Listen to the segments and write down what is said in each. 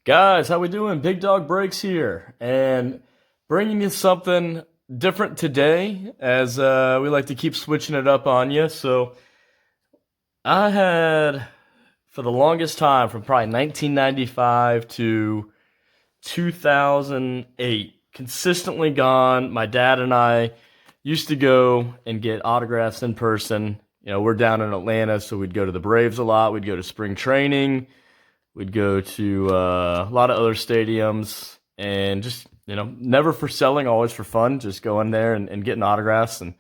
Guys, how we doing? Big Dog Breaks here, and bringing you something different today, as we like to keep switching it up on you. So I had, for the longest time, from probably 1995 to 2008, consistently gone. My dad and I used to go and get autographs in person. We're down in Atlanta, so we'd go to the Braves a lot. We'd go to spring training. We'd go to a lot of other stadiums and just, never for selling, always for fun, just going there and getting autographs. And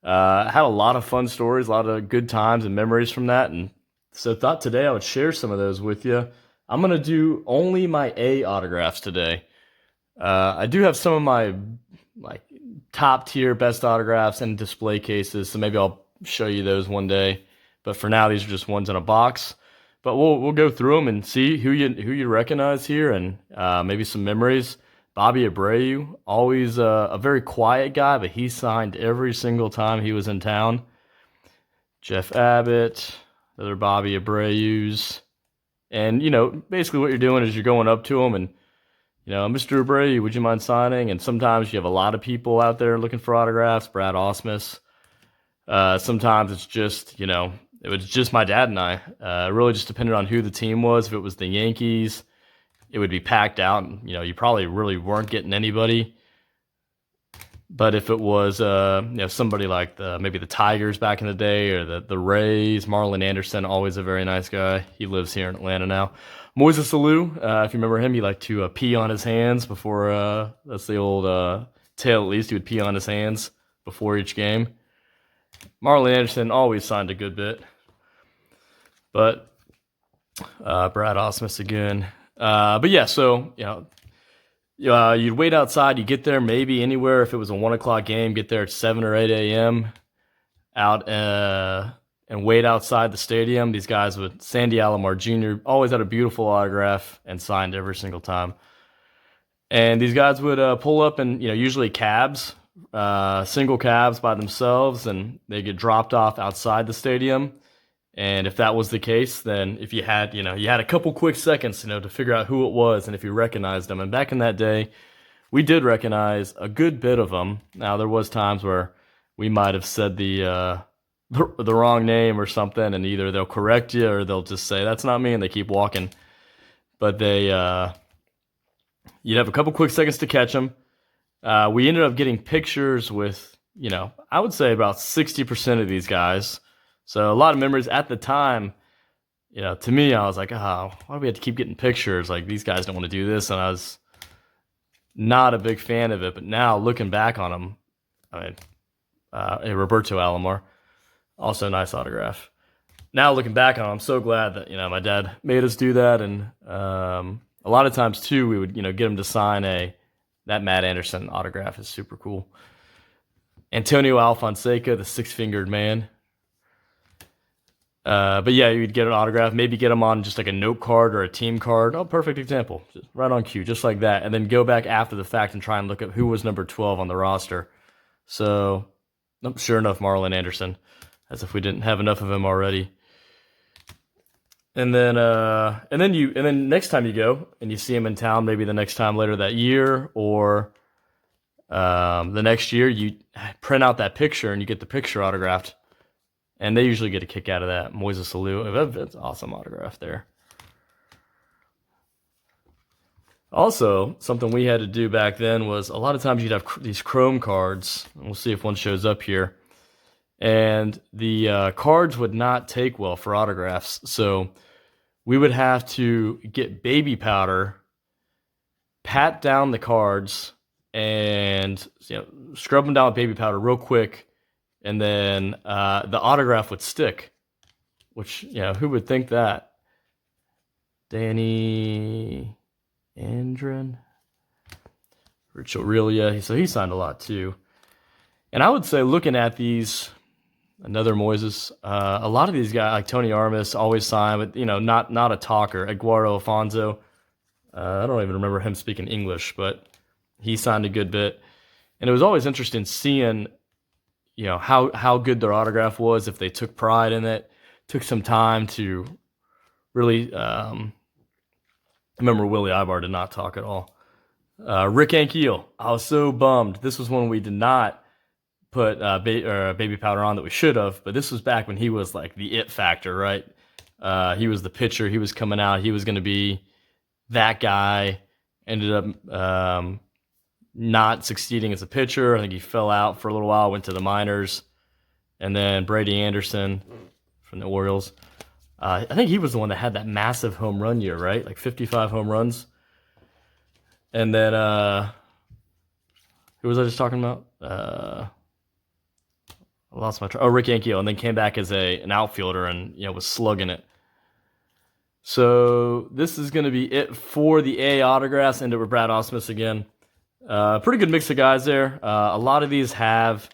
had a lot of fun stories, a lot of good times and memories from that. And so thought today I would share some of those with you. I'm going to do only my A autographs today. I do have some of my like top tier best autographs in display cases, so maybe I'll show you those one day. But for now, these are just ones in a box. But we'll go through them and see who you recognize here, and maybe some memories. Bobby Abreu, always a very quiet guy, but he signed every single time he was in town. Jeff Abbott, other Bobby Abreu's, and basically what you're doing is you're going up to him and Mr. Abreu, would you mind signing? And sometimes you have a lot of people out there looking for autographs. Brad Osmus. Sometimes it's just it was just my dad and I. It really just depended on who the team was. If it was the Yankees, it would be packed out. And, you probably really weren't getting anybody. But if it was, somebody like maybe the Tigers back in the day or the Rays, Marlon Anderson, always a very nice guy. He lives here in Atlanta now. Moises Alou, if you remember him, he liked to pee on his hands before. That's the old tale, at least. He would pee on his hands before each game. Marlon Anderson always signed a good bit. But Brad Osmus again. But yeah, so you'd wait outside. You get there maybe anywhere. If it was a 1 o'clock game, get there at 7 or 8 a.m. out and wait outside the stadium. These guys with Sandy Alomar Jr. always had a beautiful autograph and signed every single time. And these guys would pull up in usually cabs, single cabs by themselves, and they get dropped off outside the stadium. And if that was the case, then if you had, you had a couple quick seconds, to figure out who it was and if you recognized them. And back in that day, we did recognize a good bit of them. Now, there was times where we might have said the wrong name or something, and either they'll correct you or they'll just say, that's not me, and they keep walking. But you'd have a couple quick seconds to catch them. We ended up getting pictures with, I would say about 60% of these guys. So a lot of memories at the time. To me, I was like, oh, why do we have to keep getting pictures? Like, these guys don't want to do this. And I was not a big fan of it. But now, looking back on them, I mean, Roberto Alomar, also a nice autograph. Now, looking back on them, I'm so glad that, my dad made us do that. And a lot of times, too, we would, get him to sign that Matt Anderson autograph is super cool. Antonio Alfonseca, the six-fingered man. But yeah, you'd get an autograph, maybe get them on just like a note card or a team card. Oh, perfect example. Just right on cue, just like that. And then go back after the fact and try and look up who was number 12 on the roster. So, sure enough, Marlon Anderson, as if we didn't have enough of him already. And then next time you go and you see him in town, maybe the next time later that year or the next year, you print out that picture and you get the picture autographed. And they usually get a kick out of that. Moises Alou, that's an awesome autograph there. Also, something we had to do back then was a lot of times you'd have these chrome cards. We'll see if one shows up here. And the cards would not take well for autographs. So we would have to get baby powder, pat down the cards, and scrub them down with baby powder real quick. And then the autograph would stick, which, who would think that? Danny Andren, Rich Aurelia, so he signed a lot too. And I would say looking at these, another Moises, a lot of these guys, like Tony Armas, always sign, but, not a talker. Eduardo Alfonso, I don't even remember him speaking English, but he signed a good bit. And it was always interesting seeing how good their autograph was, if they took pride in it, took some time to really I remember Willie Ibar did not talk at all. Rick Ankiel, I was so bummed. This was when we did not put baby powder on that we should have, but this was back when he was like the it factor, right? He was the pitcher. He was coming out. He was going to be that guy. Ended up not succeeding as a pitcher. I think he fell out for a little while, went to the minors. And then Brady Anderson from the Orioles. I think he was the one that had that massive home run year, right? Like 55 home runs. And then, who was I just talking about? I lost my track. Oh, Rick Ankiel. And then came back as an outfielder and, was slugging it. So this is going to be it for the A autographs. Ended with Brad Ausmus again. Pretty good mix of guys there. A lot of these have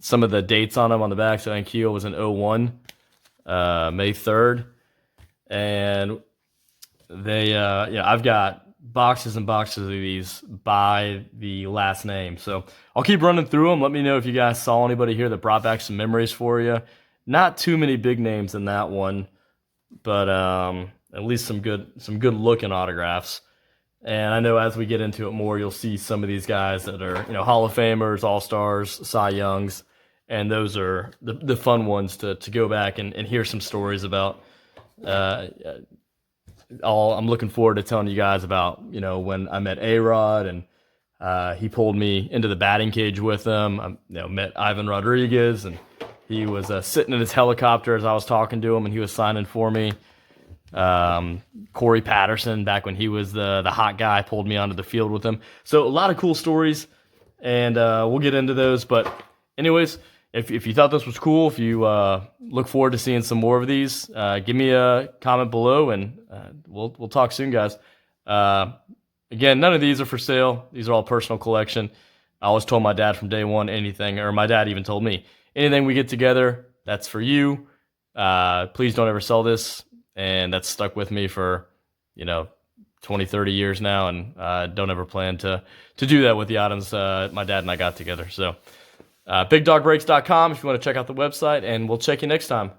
some of the dates on them on the back. So Ankiel was in 01, May 3rd. And they, I've got boxes and boxes of these by the last name. So I'll keep running through them. Let me know if you guys saw anybody here that brought back some memories for you. Not too many big names in that one, but at least some good looking autographs. And I know as we get into it more, you'll see some of these guys that are, Hall of Famers, All-Stars, Cy Youngs, and those are the fun ones to go back and hear some stories about. I'm looking forward to telling you guys about, when I met A-Rod and he pulled me into the batting cage with him. I met Ivan Rodriguez, and he was sitting in his helicopter as I was talking to him, and he was signing for me. Corey Patterson, back when he was the hot guy, pulled me onto the field with him. So a lot of cool stories, and we'll get into those. But anyways, if you thought this was cool, if you look forward to seeing some more of these, give me a comment below, and we'll talk soon, guys. Again, none of these are for sale. These are all personal collection. I always told my dad from day one, my dad even told me, anything we get together, that's for you. Please don't ever sell this. And that's stuck with me for, 20, 30 years now, and don't ever plan to do that with the items my dad and I got together. So, BigDogBreaks.com if you want to check out the website, and we'll check you next time.